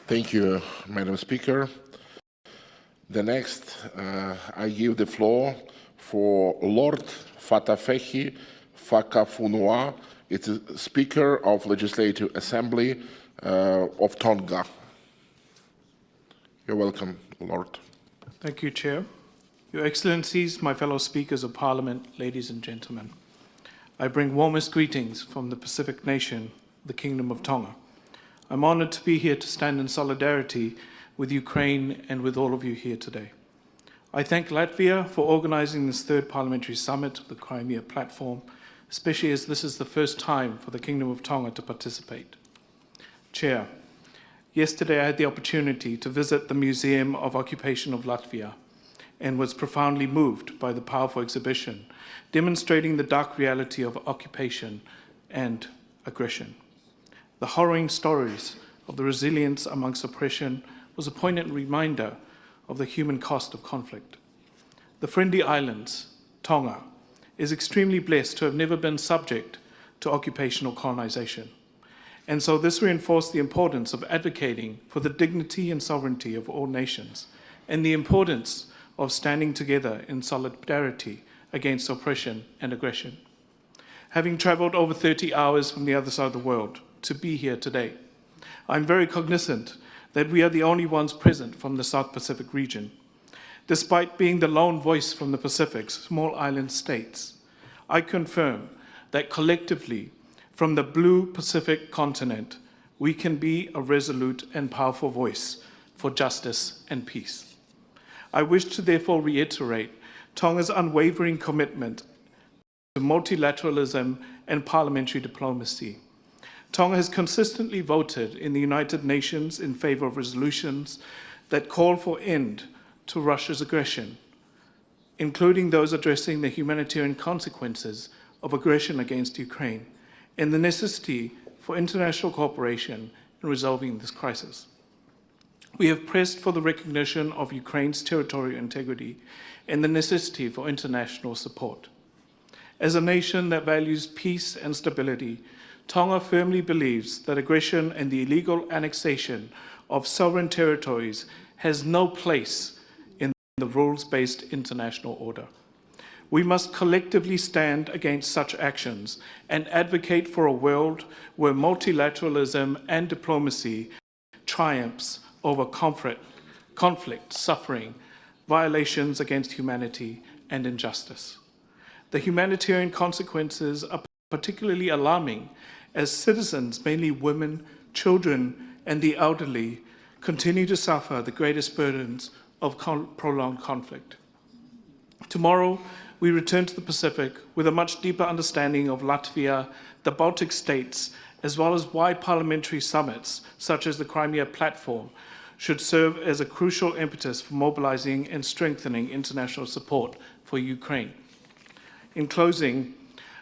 Thank you, Madam Speaker. The next, I give the floor for Lord Fatafehi Fakafunua. It's a Speaker of Legislative Assembly of Tonga. You're welcome, Lord. Thank you, Chair. Your Excellencies, my fellow Speakers of Parliament, ladies and gentlemen, I bring warmest greetings from the Pacific nation, the Kingdom of Tonga. I'm honored to be here to stand in solidarity with Ukraine and with all of you here today. I thank Latvia for organizing this third parliamentary summit of the Crimea platform, especially as this is the first time for the Kingdom of Tonga to participate. Chair, yesterday I had the opportunity to visit the Museum of Occupation of Latvia and was profoundly moved by the powerful exhibition demonstrating the dark reality of occupation and aggression. The harrowing stories of the resilience amongst oppression was a poignant reminder of the human cost of conflict. The Friendly Islands, Tonga, is extremely blessed to have never been subject to occupational colonization. And so this reinforced the importance of advocating for the dignity and sovereignty of all nations and the importance of standing together in solidarity against oppression and aggression. Having traveled over 30 hours from the other side of the world to be here today, I'm very cognizant that we are the only ones present from the South Pacific region. Despite being the lone voice from the Pacific's small island states, I confirm that collectively, from the blue Pacific continent, we can be a resolute and powerful voice for justice and peace. I wish to therefore reiterate Tonga's unwavering commitment to multilateralism and parliamentary diplomacy. Tonga has consistently voted in the United Nations in favor of resolutions that call for end to Russia's aggression, including those addressing the humanitarian consequences of aggression against Ukraine and the necessity for international cooperation in resolving this crisis. We have pressed for the recognition of Ukraine's territorial integrity and the necessity for international support. As a nation that values peace and stability, Tonga firmly believes that aggression and the illegal annexation of sovereign territories has no place in the rules-based international order. We must collectively stand against such actions and advocate for a world where multilateralism and diplomacy triumphs over conflict, suffering, violations against humanity, and injustice. The humanitarian consequences are particularly alarming as citizens, mainly women, children, and the elderly, continue to suffer the greatest burdens of prolonged conflict. Tomorrow, we return to the Pacific with a much deeper understanding of Latvia, the Baltic states, as well as why parliamentary summits, such as the Crimea platform, should serve as a crucial impetus for mobilizing and strengthening international support for Ukraine. In closing,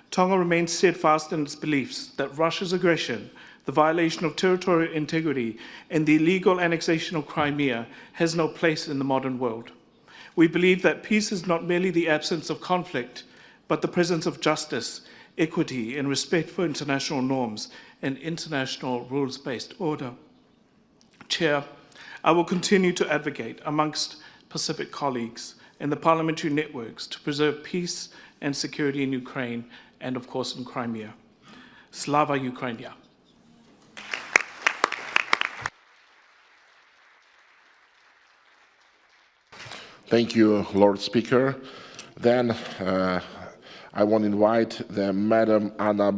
Tonga remains steadfast in its beliefs that Russia's aggression, the violation of territorial integrity, and the illegal annexation of Crimea has no place in the modern world. We believe that peace is not merely the absence of conflict, but the presence of justice, equity, and respect for international norms and international rules-based order. Chair, I will continue to advocate amongst Pacific colleagues and the parliamentary networks to preserve peace and security in Ukraine and, of course, in Crimea. Slava Ukrainia. Thank you, Lord Speaker. Then I want to invite the Madam Anna